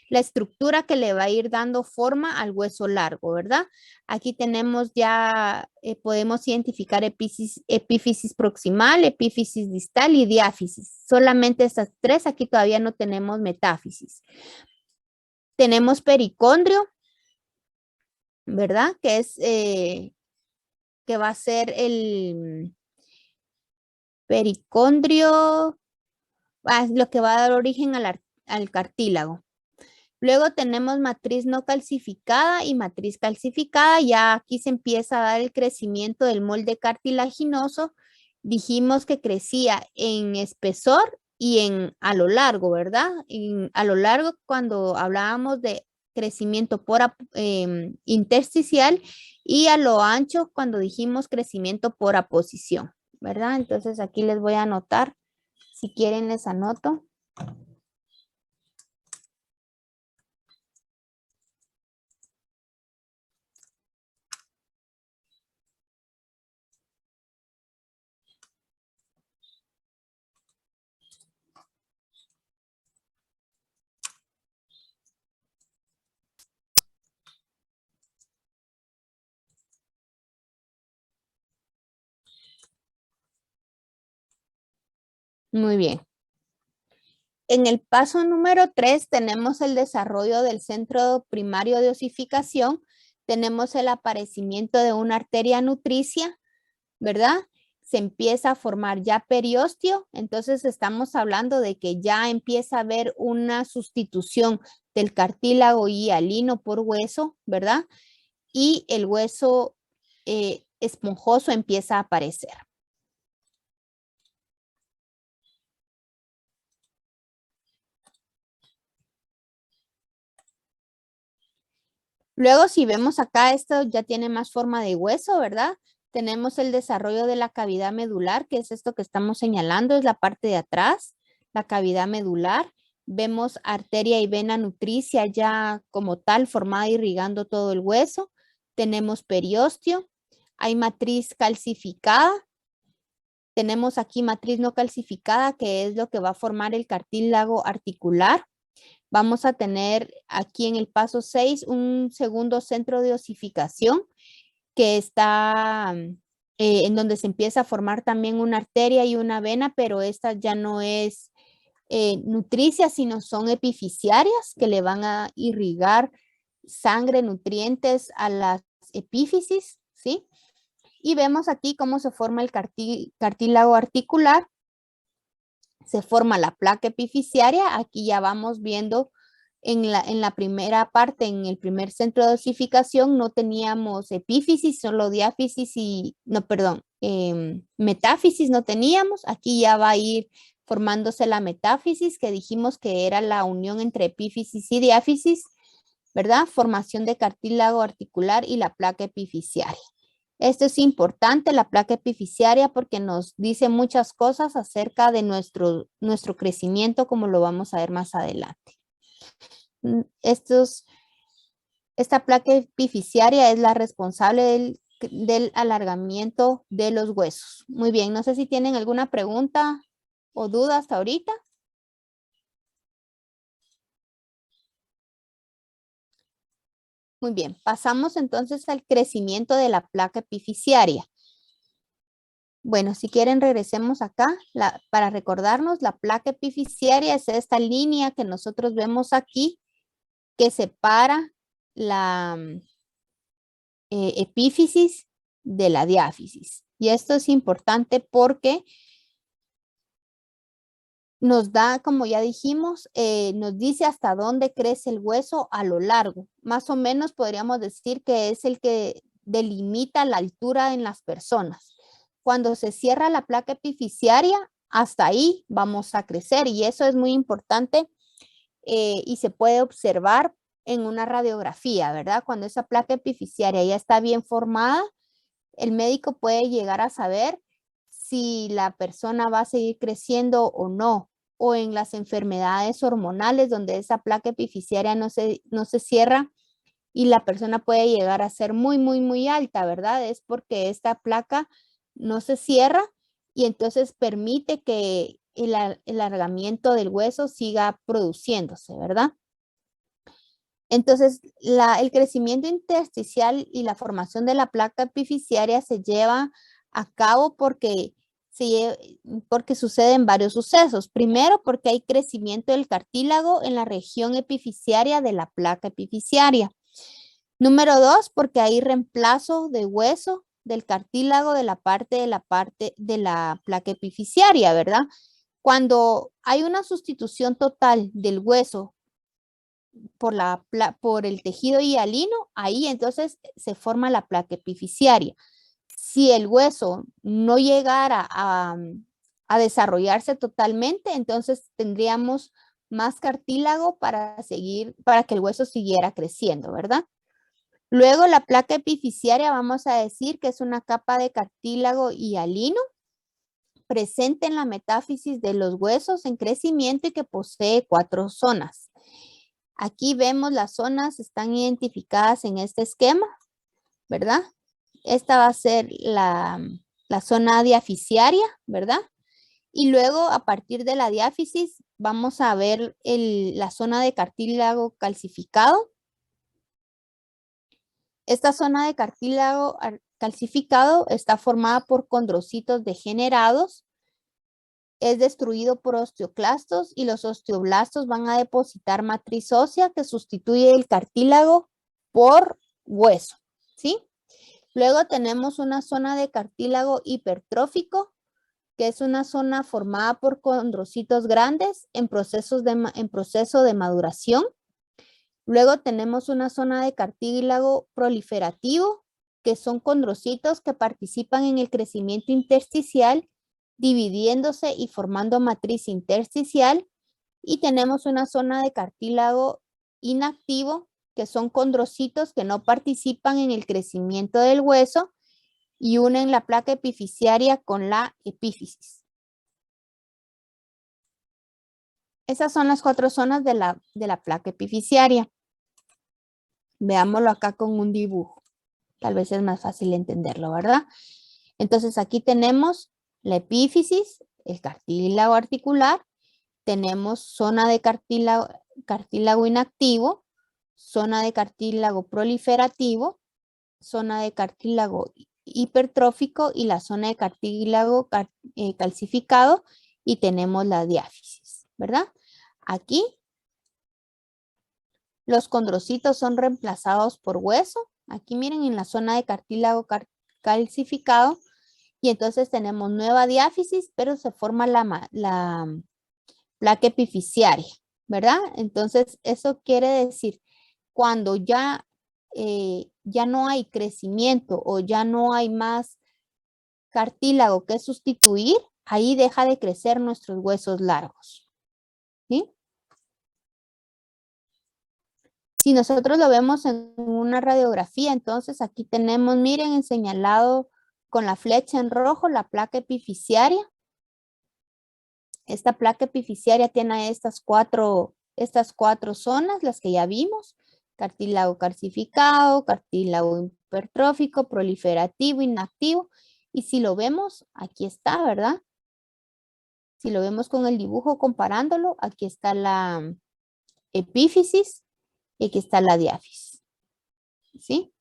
la estructura que le va a ir dando forma al hueso largo, ¿verdad? Aquí tenemos ya, podemos identificar epífisis proximal, epífisis distal y diáfisis. Solamente estas tres, aquí todavía no tenemos metáfisis. Tenemos pericondrio, ¿verdad? Que es, que va a ser el pericondrio, lo que va a dar origen al cartílago. Luego tenemos matriz no calcificada y matriz calcificada. Ya aquí se empieza a dar el crecimiento del molde cartilaginoso. Dijimos que crecía en espesor a lo largo, ¿verdad? A lo largo, cuando hablábamos de crecimiento intersticial, y a lo ancho cuando dijimos crecimiento por aposición, ¿verdad? Entonces aquí les voy a anotar. Si quieren les anoto. Muy bien. En el paso número 3 tenemos el desarrollo del centro primario de osificación. Tenemos el aparecimiento de una arteria nutricia, ¿verdad? Se empieza a formar ya periósteo. Entonces estamos hablando de que ya empieza a haber una sustitución del cartílago hialino por hueso, ¿verdad? Y el hueso esponjoso empieza a aparecer. Luego, si vemos acá, esto ya tiene más forma de hueso, ¿verdad? Tenemos el desarrollo de la cavidad medular, que es esto que estamos señalando, es la parte de atrás, la cavidad medular. Vemos arteria y vena nutricia ya como tal, formada irrigando todo el hueso. Tenemos periósteo, hay matriz calcificada. Tenemos aquí matriz no calcificada, que es lo que va a formar el cartílago articular. Vamos a tener aquí en el paso 6 un segundo centro de osificación que está en donde se empieza a formar también una arteria y una vena, pero esta ya no es nutricia, sino son epifisiarias que le van a irrigar sangre, nutrientes a las epífisis, ¿sí? Y vemos aquí cómo se forma el cartílago articular. Se forma la placa epifisiaria. Aquí ya vamos viendo en la primera parte, en el primer centro de osificación, no teníamos epífisis, solo diáfisis metáfisis no teníamos. Aquí ya va a ir formándose la metáfisis, que dijimos que era la unión entre epífisis y diáfisis, ¿verdad? Formación de cartílago articular y la placa epifisiaria. Esto es importante, la placa epifisiaria, porque nos dice muchas cosas acerca de nuestro crecimiento, como lo vamos a ver más adelante. Esta placa epifisiaria es la responsable del alargamiento de los huesos. Muy bien, no sé si tienen alguna pregunta o duda hasta ahorita. Muy bien, pasamos entonces al crecimiento de la placa epifisiaria. Bueno, si quieren regresemos acá para recordarnos, la placa epifisiaria es esta línea que nosotros vemos aquí que separa la epífisis de la diáfisis. Y esto es importante porque nos da, como ya dijimos, nos dice hasta dónde crece el hueso a lo largo. Más o menos podríamos decir que es el que delimita la altura en las personas. Cuando se cierra la placa epifisiaria, hasta ahí vamos a crecer, y eso es muy importante y se puede observar en una radiografía, ¿verdad? Cuando esa placa epifisiaria ya está bien formada, el médico puede llegar a saber si la persona va a seguir creciendo o no, o en las enfermedades hormonales donde esa placa epifisiaria no se cierra y la persona puede llegar a ser muy, muy, muy alta, ¿verdad? Es porque esta placa no se cierra y entonces permite que el alargamiento del hueso siga produciéndose, ¿verdad? Entonces, el crecimiento intersticial y la formación de la placa epifisiaria se lleva a cabo porque suceden varios sucesos. Primero, porque hay crecimiento del cartílago en la región epifisiaria de la placa epifisiaria. Número 2, porque hay reemplazo de hueso del cartílago de la parte de la placa epifisiaria, ¿verdad? Cuando hay una sustitución total del hueso por el tejido hialino, ahí entonces se forma la placa epifisiaria. Si el hueso no llegara a desarrollarse totalmente, entonces tendríamos más cartílago para que el hueso siguiera creciendo, ¿verdad? Luego la placa epifisiaria vamos a decir que es una capa de cartílago hialino presente en la metáfisis de los huesos en crecimiento y que posee 4 zonas. Aquí vemos las zonas, están identificadas en este esquema, ¿verdad? Esta va a ser la zona diafisiaria, ¿verdad? Y luego a partir de la diáfisis vamos a ver la zona de cartílago calcificado. Esta zona de cartílago calcificado está formada por condrocitos degenerados, es destruido por osteoclastos y los osteoblastos van a depositar matriz ósea que sustituye el cartílago por hueso, ¿sí? Luego tenemos una zona de cartílago hipertrófico, que es una zona formada por condrocitos grandes en proceso de maduración. Luego tenemos una zona de cartílago proliferativo, que son condrocitos que participan en el crecimiento intersticial, dividiéndose y formando matriz intersticial. Y tenemos una zona de cartílago inactivo, que son condrocitos que no participan en el crecimiento del hueso y unen la placa epifisiaria con la epífisis. Esas son las 4 zonas de la placa epifisiaria. Veámoslo acá con un dibujo. Tal vez es más fácil entenderlo, ¿verdad? Entonces aquí tenemos la epífisis, el cartílago articular, tenemos zona de cartílago inactivo, zona de cartílago proliferativo, zona de cartílago hipertrófico y la zona de cartílago calcificado y tenemos la diáfisis, ¿verdad? Aquí los condrocitos son reemplazados por hueso. Aquí miren en la zona de cartílago calcificado y entonces tenemos nueva diáfisis, pero se forma la placa epifisiaria, ¿verdad? Entonces eso quiere decir cuando ya no hay crecimiento o ya no hay más cartílago que sustituir, ahí deja de crecer nuestros huesos largos, ¿sí? Si nosotros lo vemos en una radiografía, entonces aquí tenemos, miren, señalado con la flecha en rojo la placa epifisiaria. Esta placa epifisiaria tiene estas cuatro zonas, las que ya vimos. Cartílago calcificado, cartílago hipertrófico, proliferativo, inactivo. Y si lo vemos, aquí está, ¿verdad? Si lo vemos con el dibujo comparándolo, aquí está la epífisis y aquí está la diáfisis. ¿Sí?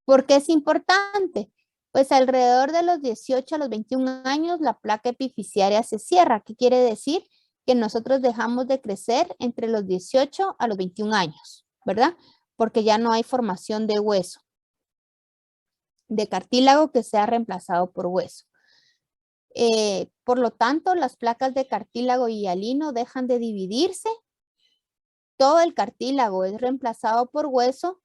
¿Por qué es importante? Pues alrededor de los 18 a los 21 años la placa epifisiaria se cierra. ¿Qué quiere decir? Que nosotros dejamos de crecer entre los 18 a los 21 años, ¿verdad? Porque ya no hay formación de hueso, de cartílago que sea reemplazado por hueso. Por lo tanto, las placas de cartílago hialino dejan de dividirse, todo el cartílago es reemplazado por hueso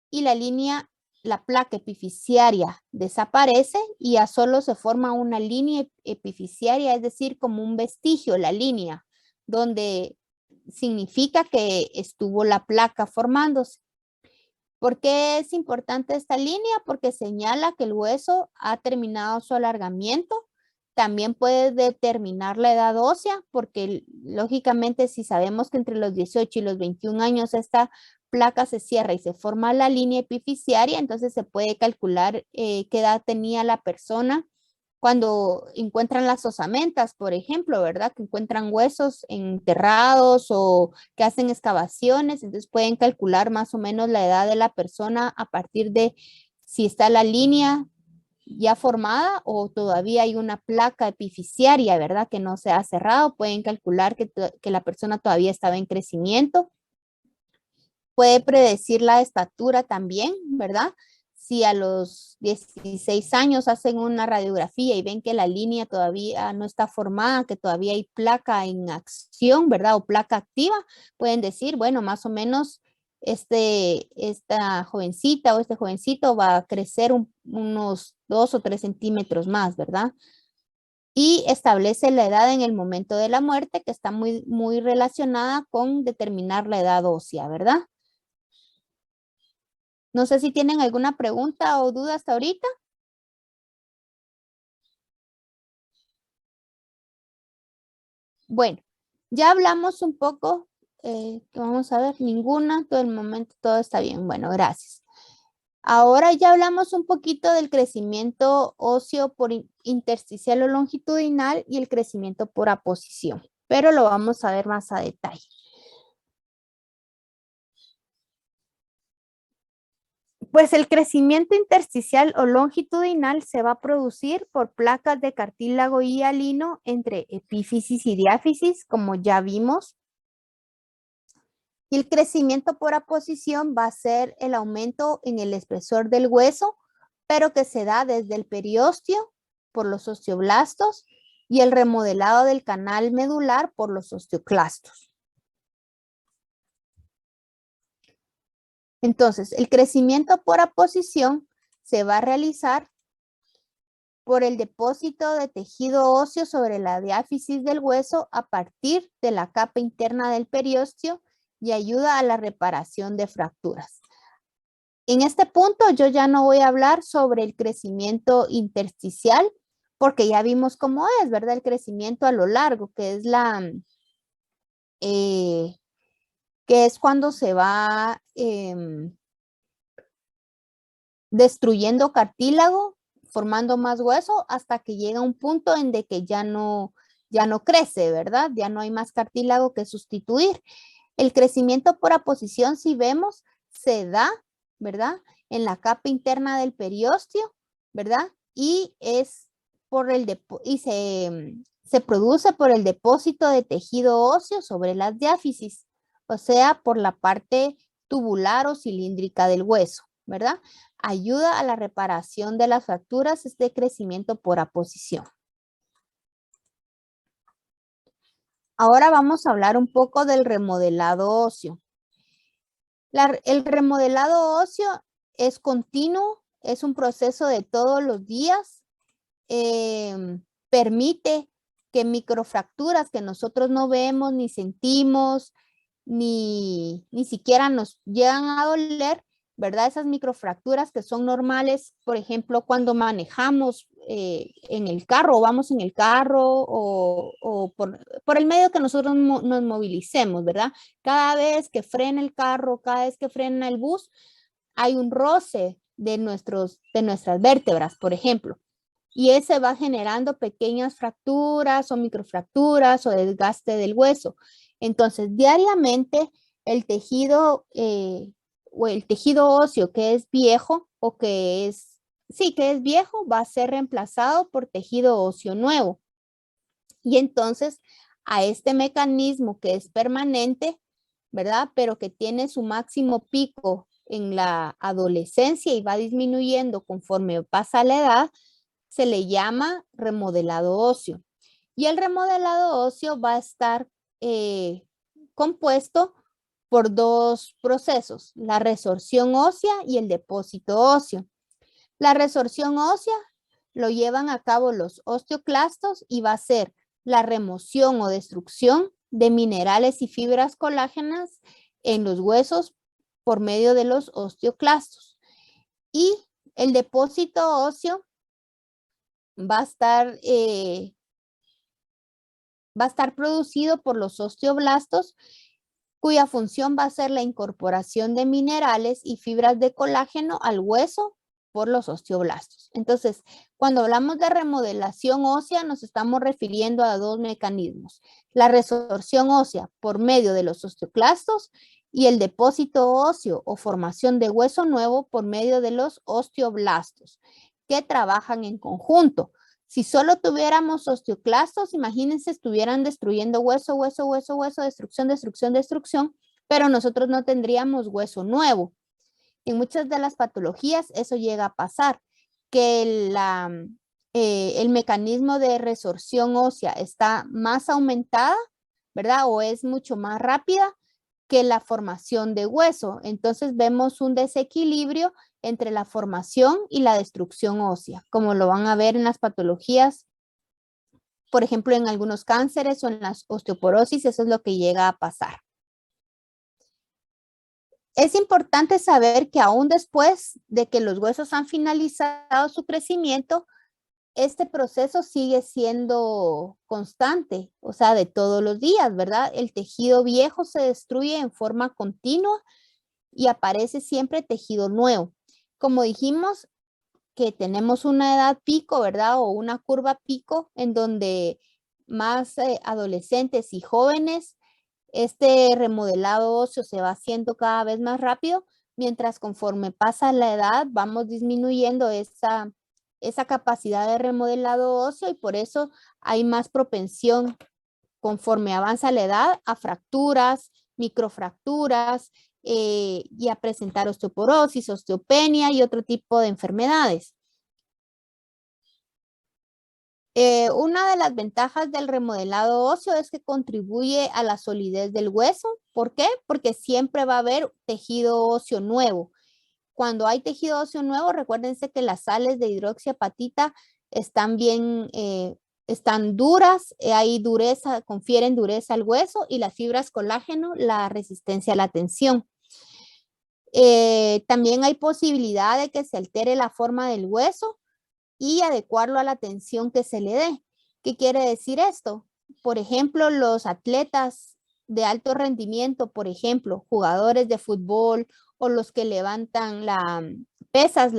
y la placa epifisiaria desaparece y ya solo se forma una línea epifisiaria, es decir, como un vestigio, la línea, donde significa que estuvo la placa formándose. ¿Por qué es importante esta línea? Porque señala que el hueso ha terminado su alargamiento. También puede determinar la edad ósea, porque lógicamente si sabemos que entre los 18 y los 21 años esta placa se cierra y se forma la línea epifisiaria, entonces se puede calcular qué edad tenía la persona cuando encuentran las osamentas, por ejemplo, ¿verdad? Que encuentran huesos enterrados o que hacen excavaciones, entonces pueden calcular más o menos la edad de la persona a partir de si está la línea ya formada o todavía hay una placa epifisiaria, ¿verdad? Que no se ha cerrado, pueden calcular que la persona todavía estaba en crecimiento. Puede predecir la estatura también, ¿verdad? Si a los 16 años hacen una radiografía y ven que la línea todavía no está formada, que todavía hay placa en acción, ¿verdad? O placa activa, pueden decir, bueno, más o menos esta jovencita o este jovencito va a crecer unos 2 o 3 centímetros más, ¿verdad? Y establece la edad en el momento de la muerte, que está muy relacionada con determinar la edad ósea, ¿verdad? No sé si tienen alguna pregunta o duda hasta ahorita. Bueno, ya hablamos un poco, vamos a ver, ninguna, todo el momento todo está bien. Bueno, gracias. Ahora ya hablamos un poquito del crecimiento óseo por intersticial o longitudinal y el crecimiento por aposición, pero lo vamos a ver más a detalle. Pues el crecimiento intersticial o longitudinal se va a producir por placas de cartílago hialino entre epífisis y diáfisis, como ya vimos. Y el crecimiento por aposición va a ser el aumento en el espesor del hueso, pero que se da desde el periósteo por los osteoblastos y el remodelado del canal medular por los osteoclastos. Entonces, el crecimiento por aposición se va a realizar por el depósito de tejido óseo sobre la diáfisis del hueso a partir de la capa interna del periósteo y ayuda a la reparación de fracturas. En este punto yo ya no voy a hablar sobre el crecimiento intersticial porque ya vimos cómo es, ¿verdad? El crecimiento a lo largo, que es cuando se va destruyendo cartílago, formando más hueso hasta que llega un punto en de que ya no crece, ¿verdad? Ya no hay más cartílago que sustituir. El crecimiento por aposición, si vemos, se da, ¿verdad? En la capa interna del periósteo, ¿verdad? Y es se produce por el depósito de tejido óseo sobre las diáfisis, o sea, por la parte tubular o cilíndrica del hueso, ¿verdad? Ayuda a la reparación de las fracturas este crecimiento por aposición. Ahora vamos a hablar un poco del remodelado óseo. El remodelado óseo es continuo, es un proceso de todos los días, permite que microfracturas que nosotros no vemos ni sentimos, ni siquiera nos llegan a doler, ¿verdad? Esas microfracturas que son normales, por ejemplo, cuando manejamos en el carro o vamos en el carro o por el medio que nosotros nos movilicemos, ¿verdad? Cada vez que frena el carro, cada vez que frena el bus, hay un roce de nuestras vértebras, por ejemplo. Y ese va generando pequeñas fracturas o microfracturas o desgaste del hueso. Entonces, diariamente el tejido o el tejido óseo que es viejo o que es viejo va a ser reemplazado por tejido óseo nuevo. Y entonces a este mecanismo que es permanente, ¿verdad? Pero que tiene su máximo pico en la adolescencia y va disminuyendo conforme pasa la edad, se le llama remodelado óseo. Y el remodelado óseo va a estar compuesto por dos procesos, la resorción ósea y el depósito óseo. La resorción ósea lo llevan a cabo los osteoclastos y va a ser la remoción o destrucción de minerales y fibras colágenas en los huesos por medio de los osteoclastos. Y el depósito óseo va a estar producido por los osteoblastos, cuya función va a ser la incorporación de minerales y fibras de colágeno al hueso por los osteoblastos. Entonces, cuando hablamos de remodelación ósea, nos estamos refiriendo a dos mecanismos. La resorción ósea por medio de los osteoclastos y el depósito óseo o formación de hueso nuevo por medio de los osteoblastos, que trabajan en conjunto. Si solo tuviéramos osteoclastos, imagínense, estuvieran destruyendo hueso, hueso, hueso, hueso, destrucción, destrucción, destrucción, pero nosotros no tendríamos hueso nuevo. En muchas de las patologías eso llega a pasar, que el mecanismo de resorción ósea está más aumentada, ¿verdad? O es mucho más rápida que la formación de hueso. Entonces vemos un desequilibrio entre la formación y la destrucción ósea, como lo van a ver en las patologías, por ejemplo, en algunos cánceres o en las osteoporosis, eso es lo que llega a pasar. Es importante saber que aún después de que los huesos han finalizado su crecimiento, este proceso sigue siendo constante, o sea, de todos los días, ¿verdad? El tejido viejo se destruye en forma continua y aparece siempre tejido nuevo. Como dijimos, que tenemos una edad pico, ¿verdad? O una curva pico en donde más adolescentes y jóvenes, este remodelado óseo se va haciendo cada vez más rápido, mientras conforme pasa la edad vamos disminuyendo esa capacidad de remodelado óseo y por eso hay más propensión conforme avanza la edad a fracturas, microfracturas y a presentar osteoporosis, osteopenia y otro tipo de enfermedades. Una de las ventajas del remodelado óseo es que contribuye a la solidez del hueso. ¿Por qué? Porque siempre va a haber tejido óseo nuevo. Cuando hay tejido óseo nuevo, recuérdense que las sales de hidroxiapatita están bien, están duras, hay dureza, confieren dureza al hueso y las fibras colágeno, la resistencia a la tensión. También hay posibilidad de que se altere la forma del hueso y adecuarlo a la tensión que se le dé. ¿Qué quiere decir esto? Por ejemplo, los atletas de alto rendimiento, por ejemplo, jugadores de fútbol o los que levantan pesas,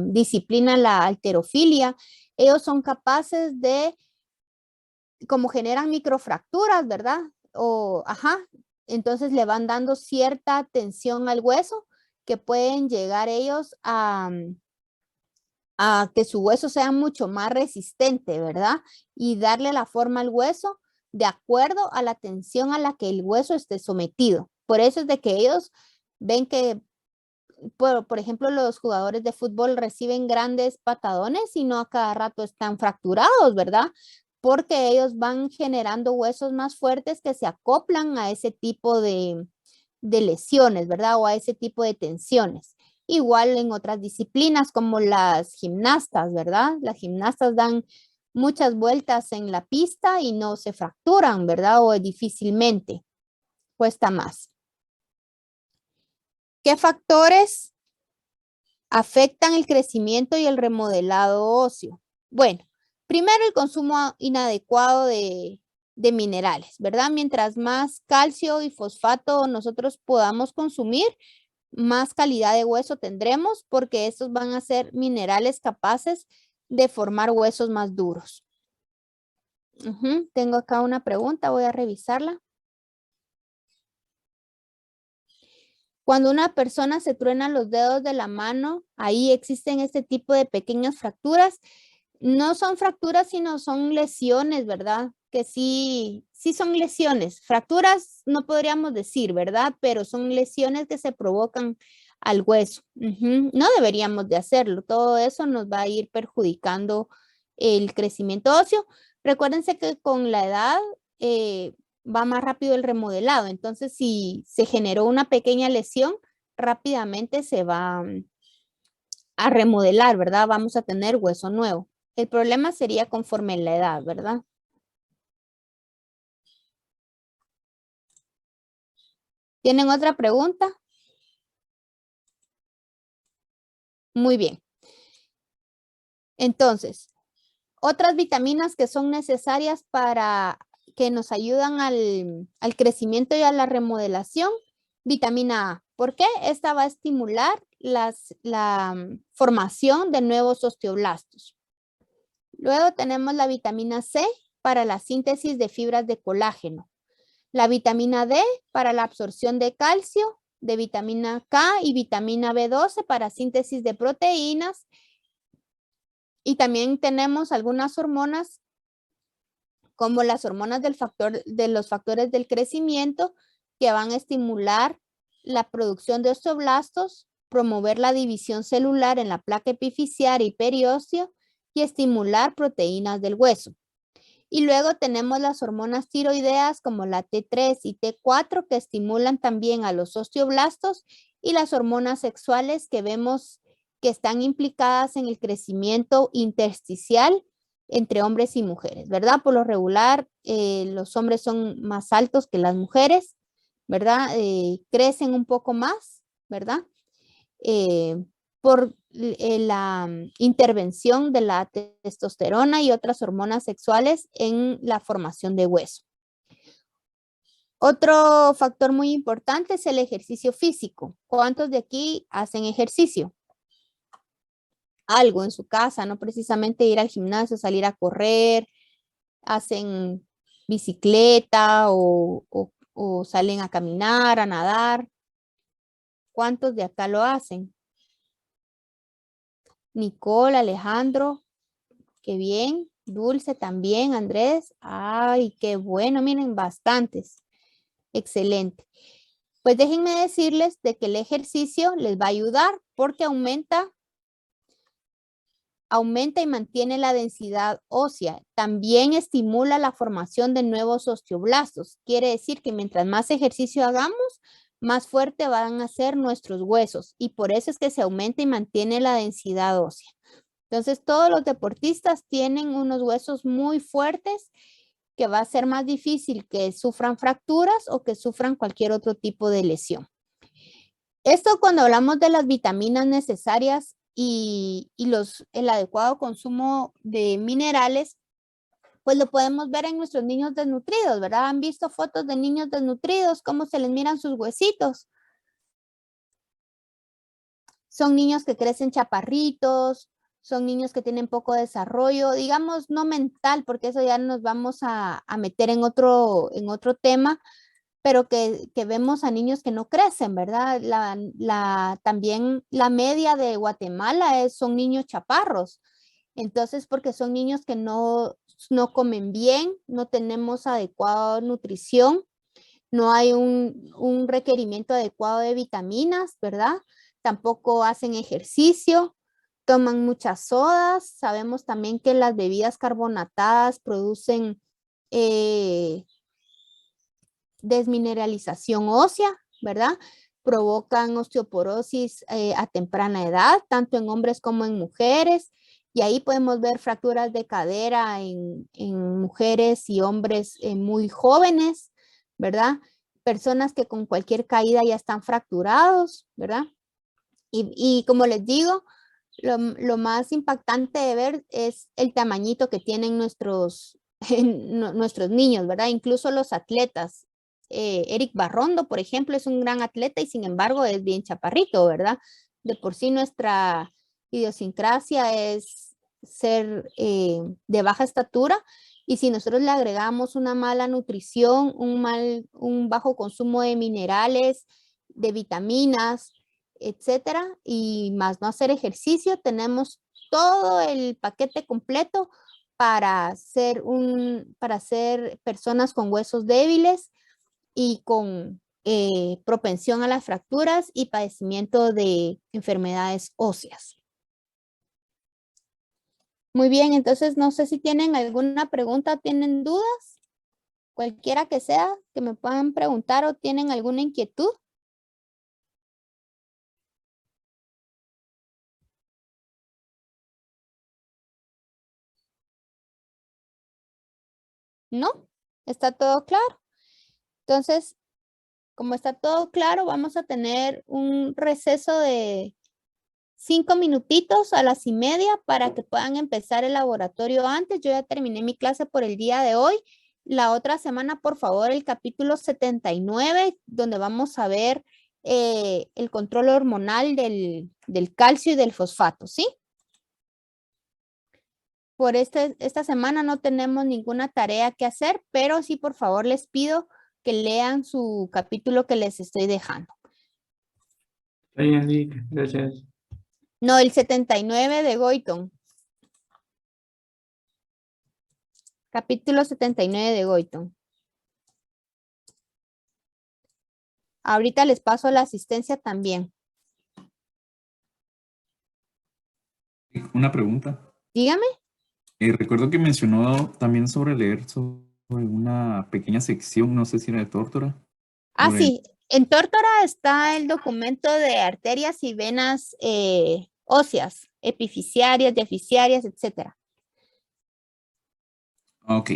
disciplina, la halterofilia, ellos son capaces de, como generan microfracturas, ¿verdad? Entonces le van dando cierta tensión al hueso que pueden llegar ellos a que su hueso sea mucho más resistente, ¿verdad? Y darle la forma al hueso de acuerdo a la tensión a la que el hueso esté sometido. Por eso es de que ellos ven que, por ejemplo, los jugadores de fútbol reciben grandes patadones y no a cada rato están fracturados, ¿verdad? Porque ellos van generando huesos más fuertes que se acoplan a ese tipo de lesiones, ¿verdad? O a ese tipo de tensiones. Igual en otras disciplinas como las gimnastas, ¿verdad? Las gimnastas dan muchas vueltas en la pista y no se fracturan, ¿verdad? O difícilmente, cuesta más. ¿Qué factores afectan el crecimiento y el remodelado óseo? Bueno, primero el consumo inadecuado de minerales, ¿verdad? Mientras más calcio y fosfato nosotros podamos consumir, más calidad de hueso tendremos porque estos van a ser minerales capaces de formar huesos más duros. Tengo acá una pregunta, voy a revisarla. Cuando una persona se truena los dedos de la mano, ahí existen este tipo de pequeñas fracturas. No son fracturas, sino son lesiones, ¿verdad? Que sí son lesiones. Fracturas no podríamos decir, ¿verdad? Pero son lesiones que se provocan al hueso. No deberíamos de hacerlo. Todo eso nos va a ir perjudicando el crecimiento óseo. Recuérdense que con la edad va más rápido el remodelado. Entonces, si se generó una pequeña lesión, rápidamente se va a remodelar, ¿verdad? Vamos a tener hueso nuevo. El problema sería conforme la edad, ¿verdad? ¿Tienen otra pregunta? Muy bien. Entonces, otras vitaminas que son necesarias para que nos ayudan al crecimiento y a la remodelación. Vitamina A. ¿Por qué? Esta va a estimular la formación de nuevos osteoblastos. Luego tenemos la vitamina C para la síntesis de fibras de colágeno. La vitamina D para la absorción de calcio, de vitamina K y vitamina B12 para síntesis de proteínas. Y también tenemos algunas hormonas como las hormonas de los factores del crecimiento que van a estimular la producción de osteoblastos, promover la división celular en la placa epifisiaria y periósteo y estimular proteínas del hueso. Y luego tenemos las hormonas tiroideas como la T3 y T4 que estimulan también a los osteoblastos y las hormonas sexuales que vemos que están implicadas en el crecimiento intersticial entre hombres y mujeres, ¿verdad? Por lo regular, los hombres son más altos que las mujeres, ¿verdad? Crecen un poco más, ¿verdad? Por la intervención de la testosterona y otras hormonas sexuales en la formación de hueso. Otro factor muy importante es el ejercicio físico. ¿Cuántos de aquí hacen ejercicio? Algo en su casa, no precisamente ir al gimnasio, salir a correr, hacen bicicleta o salen a caminar, a nadar. ¿Cuántos de acá lo hacen? Nicole, Alejandro, qué bien. Dulce también, Andrés. Ay, qué bueno, miren, bastantes. Excelente. Pues déjenme decirles de que el ejercicio les va a ayudar porque aumenta y mantiene la densidad ósea. También estimula la formación de nuevos osteoblastos. Quiere decir que mientras más ejercicio hagamos, más fuerte van a ser nuestros huesos y por eso es que se aumenta y mantiene la densidad ósea. Entonces, todos los deportistas tienen unos huesos muy fuertes que va a ser más difícil que sufran fracturas o que sufran cualquier otro tipo de lesión. Esto cuando hablamos de las vitaminas necesarias y el adecuado consumo de minerales, pues lo podemos ver en nuestros niños desnutridos, ¿verdad? ¿Han visto fotos de niños desnutridos? ¿Cómo se les miran sus huesitos? Son niños que crecen chaparritos, son niños que tienen poco desarrollo, digamos no mental, porque eso ya nos vamos a meter en otro tema, pero que vemos a niños que no crecen, ¿verdad? También la media de Guatemala son niños chaparros. Entonces, porque son niños que no comen bien, no tenemos adecuada nutrición, no hay un requerimiento adecuado de vitaminas, ¿verdad? Tampoco hacen ejercicio, toman muchas sodas. Sabemos también que las bebidas carbonatadas producen desmineralización ósea, ¿verdad? Provocan osteoporosis a temprana edad, tanto en hombres como en mujeres. Y ahí podemos ver fracturas de cadera en mujeres y hombres muy jóvenes, ¿verdad? Personas que con cualquier caída ya están fracturados, ¿verdad? Y como les digo, lo más impactante de ver es el tamañito que tienen nuestros niños, ¿verdad? Incluso los atletas. Eric Barrondo, por ejemplo, es un gran atleta y sin embargo es bien chaparrito, ¿verdad? De por sí nuestra idiosincrasia es ser de baja estatura y si nosotros le agregamos una mala nutrición, un bajo consumo de minerales, de vitaminas, etcétera, y más no hacer ejercicio, tenemos todo el paquete completo para ser personas con huesos débiles y con propensión a las fracturas y padecimiento de enfermedades óseas. Muy bien, entonces no sé si tienen alguna pregunta, tienen dudas, cualquiera que sea, que me puedan preguntar o tienen alguna inquietud. ¿No? ¿Está todo claro? Entonces, como está todo claro, vamos a tener un receso de 5 minutitos a las 1:30 para que puedan empezar el laboratorio antes. Yo ya terminé mi clase por el día de hoy. La otra semana, por favor, el capítulo 79, donde vamos a ver el control hormonal del calcio y del fosfato, ¿sí? Por esta semana no tenemos ninguna tarea que hacer, pero sí, por favor, les pido que lean su capítulo que les estoy dejando. Está bien, Lick, gracias. No, el 79 de Goitom. Capítulo 79 de Goitom. Ahorita les paso la asistencia también. Una pregunta. Dígame. Recuerdo que mencionó también sobre leer sobre una pequeña sección, no sé si era de Tórtora. Ah, sobre- sí, en Tórtora está el documento de arterias y venas óseas, epifisiarias, deficiarias, etcétera. Ok,